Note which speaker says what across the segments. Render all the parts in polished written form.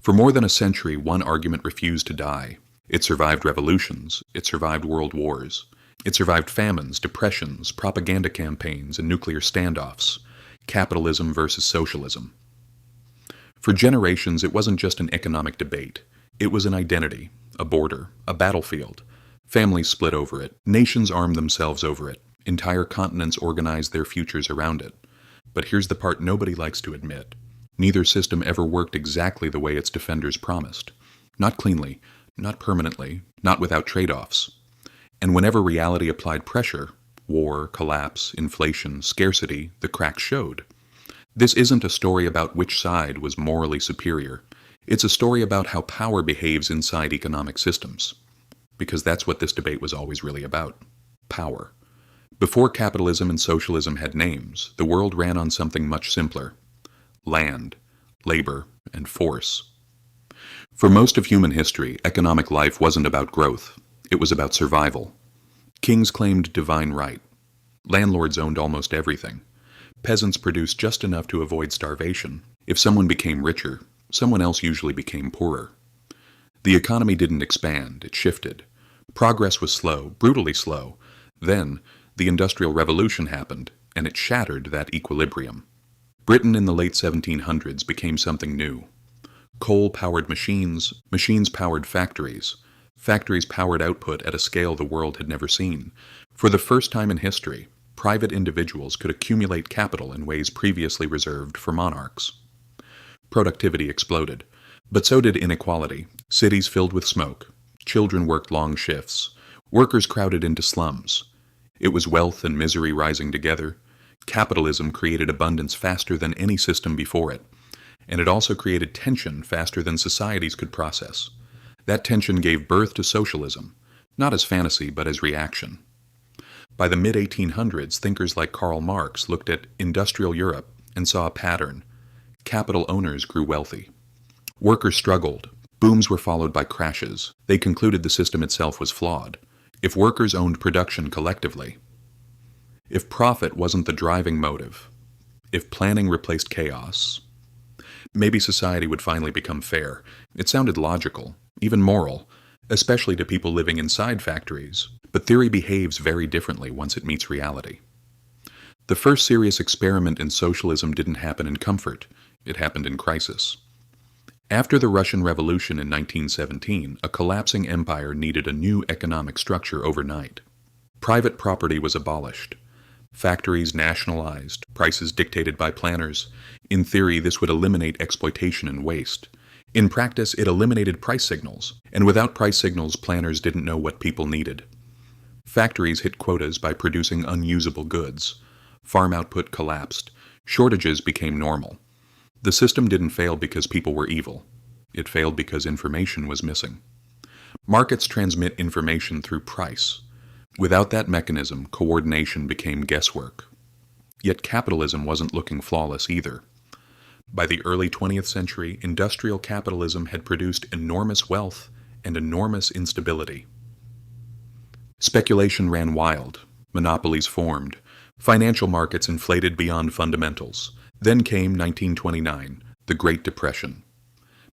Speaker 1: For more than a century, one argument refused to die. It survived revolutions. It survived world wars. It survived famines, depressions, propaganda campaigns, and nuclear standoffs. Capitalism versus socialism. For generations, it wasn't just an economic debate. It was an identity, a border, a battlefield. Families split over it. Nations armed themselves over it. Entire continents organized their futures around it. But here's the part nobody likes to admit. Neither system ever worked exactly the way its defenders promised. Not cleanly, not permanently, not without trade-offs. And whenever reality applied pressure, war, collapse, inflation, scarcity, the cracks showed. This isn't a story about which side was morally superior. It's a story about how power behaves inside economic systems. Because that's what this debate was always really about. Power. Before capitalism and socialism had names, the world ran on something much simpler. Land, labor, and force. For most of human history, economic life wasn't about growth. It was about survival. Kings claimed divine right. Landlords owned almost everything. Peasants produced just enough to avoid starvation. If someone became richer, someone else usually became poorer. The economy didn't expand, it shifted. Progress was slow, brutally slow. Then, the Industrial Revolution happened, and it shattered that equilibrium. Britain in the late 1700s became something new. Coal-powered machines, machines-powered factories. Factories powered output at a scale the world had never seen. For the first time in history, private individuals could accumulate capital in ways previously reserved for monarchs. Productivity exploded, but so did inequality. Cities filled with smoke. Children worked long shifts. Workers crowded into slums. It was wealth and misery rising together. Capitalism created abundance faster than any system before it, and it also created tension faster than societies could process. That tension gave birth to socialism, not as fantasy but as reaction. By the mid-1800s, thinkers like Karl Marx looked at industrial Europe and saw a pattern. Capital owners grew wealthy. Workers struggled. Booms were followed by crashes. They concluded the system itself was flawed. If workers owned production collectively, if profit wasn't the driving motive, if planning replaced chaos, maybe society would finally become fair. It sounded logical, even moral, especially to people living inside factories, but theory behaves very differently once it meets reality. The first serious experiment in socialism didn't happen in comfort, it happened in crisis. After the Russian Revolution in 1917, a collapsing empire needed a new economic structure overnight. Private property was abolished. Factories nationalized, prices dictated by planners. In theory, this would eliminate exploitation and waste. In practice, it eliminated price signals, and without price signals, planners didn't know what people needed. Factories hit quotas by producing unusable goods. Farm output collapsed. Shortages became normal. The system didn't fail because people were evil. It failed because information was missing. Markets transmit information through price. Without that mechanism, coordination became guesswork. Yet capitalism wasn't looking flawless either. By the early 20th century, industrial capitalism had produced enormous wealth and enormous instability. Speculation ran wild. Monopolies formed. Financial markets inflated beyond fundamentals. Then came 1929, the Great Depression.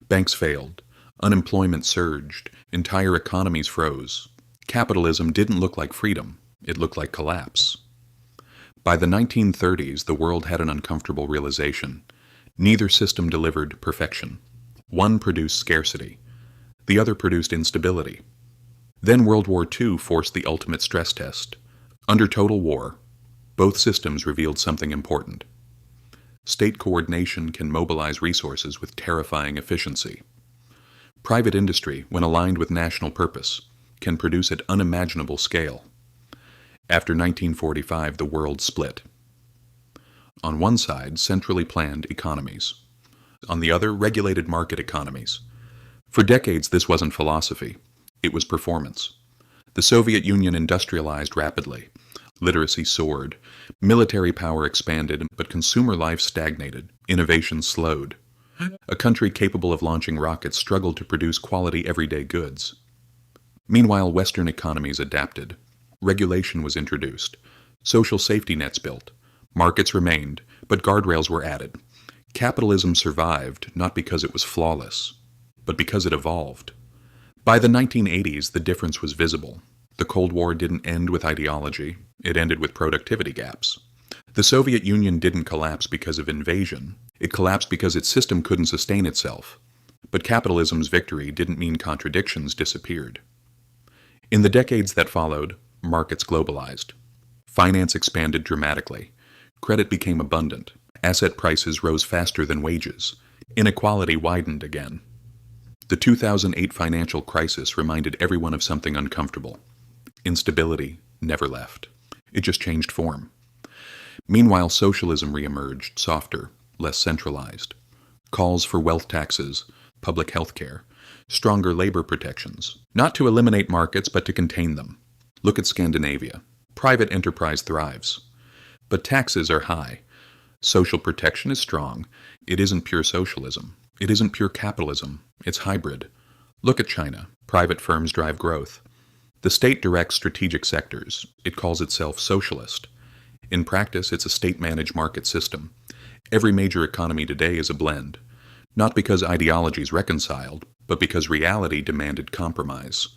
Speaker 1: Banks failed. Unemployment surged. Entire economies froze. Capitalism didn't look like freedom. It looked like collapse. By the 1930s, the world had an uncomfortable realization. Neither system delivered perfection. One produced scarcity. The other produced instability. Then World War II forced the ultimate stress test. Under total war, both systems revealed something important. State coordination can mobilize resources with terrifying efficiency. Private industry, when aligned with national purpose, can produce at unimaginable scale. After 1945, the world split. On one side, centrally planned economies. On the other, regulated market economies. For decades, this wasn't philosophy. It was performance. The Soviet Union industrialized rapidly. Literacy soared. Military power expanded, but consumer life stagnated. Innovation slowed. A country capable of launching rockets struggled to produce quality everyday goods. Meanwhile, Western economies adapted. Regulation was introduced. Social safety nets built. Markets remained, but guardrails were added. Capitalism survived, not because it was flawless, but because it evolved. By the 1980s, the difference was visible. The Cold War didn't end with ideology, it ended with productivity gaps. The Soviet Union didn't collapse because of invasion, it collapsed because its system couldn't sustain itself. But capitalism's victory didn't mean contradictions disappeared. In the decades that followed, markets globalized. Finance expanded dramatically. Credit became abundant. Asset prices rose faster than wages. Inequality widened again. The 2008 financial crisis reminded everyone of something uncomfortable. Instability never left. It just changed form. Meanwhile, socialism reemerged, softer, less centralized. Calls for wealth taxes, public health care, stronger labor protections, not to eliminate markets but to contain them. Look at Scandinavia. Private enterprise thrives. But taxes are high. Social protection is strong. It isn't pure socialism. It isn't pure capitalism. It's hybrid. Look at China. Private firms drive growth. The state directs strategic sectors. It calls itself socialist. In practice, it's a state-managed market system. Every major economy today is a blend. Not because ideologies reconciled, but because reality demanded compromise.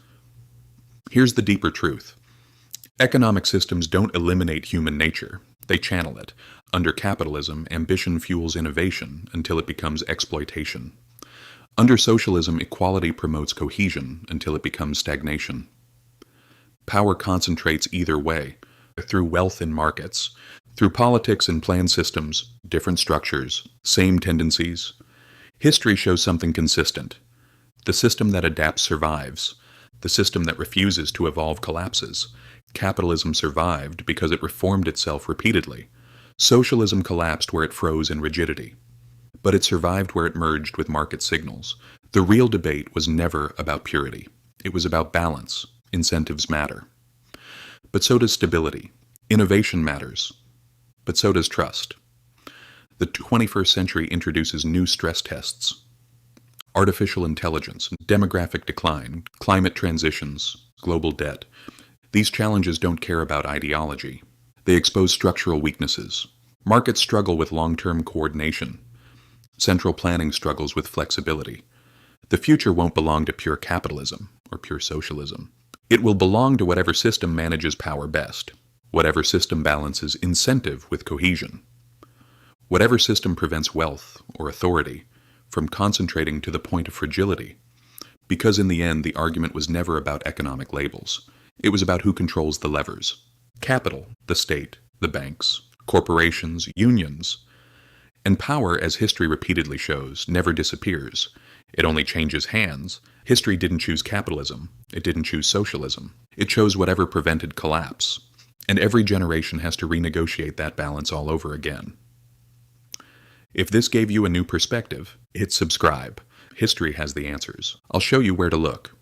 Speaker 1: Here's the deeper truth. Economic systems don't eliminate human nature. They channel it. Under capitalism, ambition fuels innovation until it becomes exploitation. Under socialism, equality promotes cohesion until it becomes stagnation. Power concentrates either way, through wealth in markets, through politics and planned systems, different structures, same tendencies. History shows something consistent. The system that adapts survives. The system that refuses to evolve collapses. Capitalism survived because it reformed itself repeatedly. Socialism collapsed where it froze in rigidity. But it survived where it merged with market signals. The real debate was never about purity. It was about balance. Incentives matter. But so does stability. Innovation matters. But so does trust. The 21st century introduces new stress tests. Artificial intelligence, demographic decline, climate transitions, global debt. These challenges don't care about ideology. They expose structural weaknesses. Markets struggle with long-term coordination. Central planning struggles with flexibility. The future won't belong to pure capitalism or pure socialism. It will belong to whatever system manages power best, whatever system balances incentive with cohesion, whatever system prevents wealth or authority from concentrating to the point of fragility. Because in the end, the argument was never about economic labels. It was about who controls the levers. Capital, the state, the banks, corporations, unions. And power, as history repeatedly shows, never disappears. It only changes hands. History didn't choose capitalism. It didn't choose socialism. It chose whatever prevented collapse. And every generation has to renegotiate that balance all over again. If this gave you a new perspective, hit subscribe. History has the answers. I'll show you where to look.